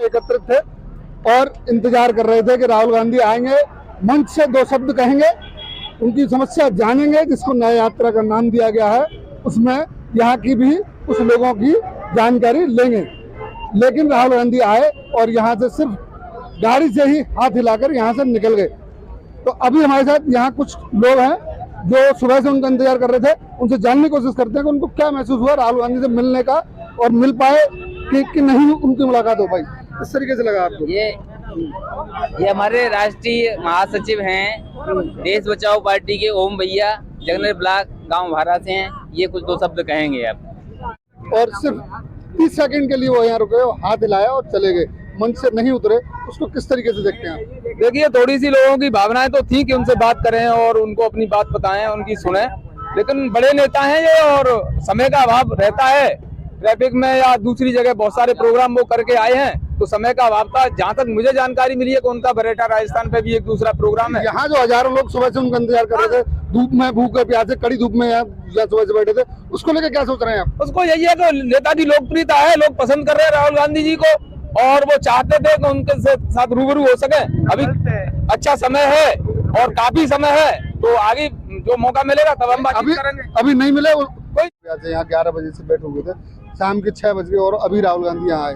एकत्रित थे और इंतजार कर रहे थे कि राहुल गांधी आएंगे, मंच से 2 शब्द कहेंगे, उनकी समस्या जानेंगे, जिसको न्याय यात्रा का नाम दिया गया है, उसमें यहाँ की भी कुछ लोगों की जानकारी लेंगे। लेकिन राहुल गांधी आए और यहाँ से सिर्फ गाड़ी से ही हाथ हिलाकर यहाँ से निकल गए। तो अभी हमारे साथ यहाँ कुछ लोग हैं जो सुबह से उनका इंतजार कर रहे थे, उनसे जानने की कोशिश करते हैं कि उनको क्या महसूस हुआ राहुल गांधी से मिलने का, और मिल पाए कि नहीं उनकी मुलाकात हो पाई। इस तरीके से लगा आपको? ये हमारे राष्ट्रीय महासचिव हैं देश बचाओ पार्टी के ओम भैया, जगनर ब्लॉक गांव भारा से हैं। ये कुछ 2 शब्द कहेंगे आप। और सिर्फ 30 सेकंड के लिए वो यहाँ रुके, हाथ हिलाया और चले गए, मंच से नहीं उतरे। उसको किस तरीके से देखते हैं आप? देखिए, थोड़ी सी लोगों की भावनाएं तो थी कि उनसे बात करें और उनको अपनी बात बताएं, उनकी सुने, लेकिन बड़े नेता हैं ये और समय का अभाव रहता है। ट्रैफिक में या दूसरी जगह बहुत सारे प्रोग्राम वो करके आए हैं, तो समय का अभाव था। जहाँ तक मुझे जानकारी मिली है कि उनका बरेटा राजस्थान पे भी एक दूसरा प्रोग्राम है। यहाँ जो हजारों लोग सुबह से उनका इंतजार कर रहे थे, धूप में भूखे प्यासे कड़ी धूप में यहाँ सुबह से बैठे थे, उसको लेकर क्या सोच रहे हैं आप? उसको यही है कि नेताजी लोकप्रियता है, लोग पसंद कर रहे हैं राहुल गांधी जी को, और वो चाहते थे कि उनके साथ रूबरू हो सके। अभी अच्छा समय है और काफी समय है, तो आगे जो मौका मिलेगा तब हम बात करेंगे। अभी नहीं मिले कोई। यहाँ 11 बजे से बैठे हुए थे, शाम के 6 बज गए और अभी राहुल गांधी यहाँ आए।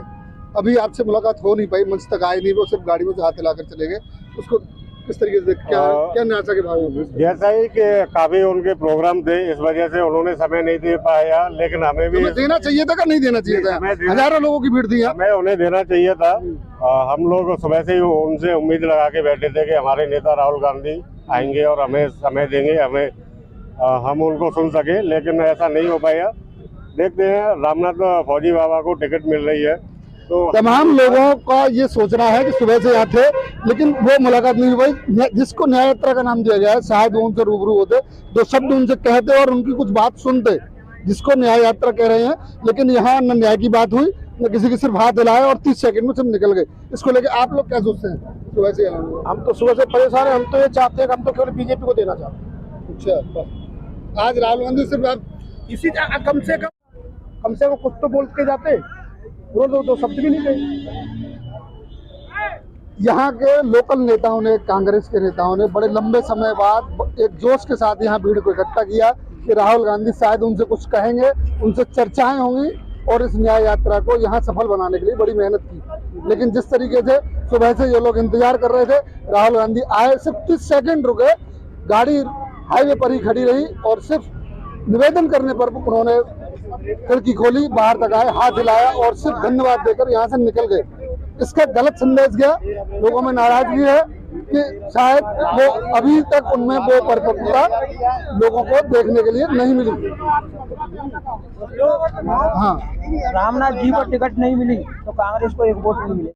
अभी आपसे मुलाकात हो नहीं पाई, मंच तक आए नहीं, वो सिर्फ गाड़ी में से हाथ हिलाकर चले गए। उसको किस तरीके से क्या निराशा के भाव? जैसा ही कि काफी उनके प्रोग्राम थे, इस वजह से उन्होंने समय नहीं दे पाया, लेकिन हमें भी देना चाहिए था, नहीं देना चाहिए था? हजारों लोगों की भीड़ थी, हमें उन्हें देना चाहिए था। हम लोग सुबह से ही उनसे उम्मीद लगा के बैठे थे कि हमारे नेता राहुल गांधी आएंगे और हमें समय देंगे, हम उनको सुन सके, लेकिन ऐसा नहीं हो पाया। देखते हैं, रामनाथ फौजी बाबा को टिकट मिल रही है, तो तमाम लोगों का ये सोचना है कि सुबह से यहाँ थे, लेकिन वो मुलाकात नहीं हुई। जिसको न्याय यात्रा का नाम दिया गया है, शायद वो उनसे रूबरू होते, 2 शब्द उनसे कहते और उनकी कुछ बात सुनते, जिसको न्याय यात्रा कह रहे हैं। लेकिन यहाँ न न्याय की बात हुई, न किसी के सिर्फ हाथ हिलाए और 30 सेकंड में सब निकल गए। इसको लेकर आप लोग क्या सोचते हैं? सुबह से हम तो सुबह से परेशान है। हम तो ये चाहते हैं कि हम तो केवल बीजेपी को देना चाहते हैं। अच्छा, आज राहुल गांधी सिर्फ आप इसी कम से कम कुछ तो बोल के जाते, वो 2 शब्द भी नहीं कहे। यहाँ के लोकल नेताओं ने, कांग्रेस के नेताओं ने बड़े लंबे समय बाद एक जोश के साथ यहाँ भीड़ को इकट्ठा किया कि राहुल गांधी शायद उनसे कुछ कहेंगे, उनसे चर्चाएं होंगी और इस न्याय यात्रा को यहाँ सफल बनाने के लिए बड़ी मेहनत की। लेकिन जिस तरीके से सुबह से ये लोग इंतजार कर रहे थे, राहुल गांधी आए, सिर्फ 30 सेकंड रुके, गाड़ी हाईवे पर ही खड़ी रही और सिर्फ निवेदन करने पर उन्होंने खिड़की खोली, बाहर तक आए, हाथ हिलाया और सिर्फ धन्यवाद देकर यहाँ से निकल गए। इसका गलत संदेश गया, लोगों में नाराजगी है कि शायद वो अभी तक उनमें वो परिपक्वता लोगों को देखने के लिए नहीं मिली। हाँ, रामनाथ जी को टिकट नहीं मिली तो कांग्रेस को 1 वोट नहीं मिले।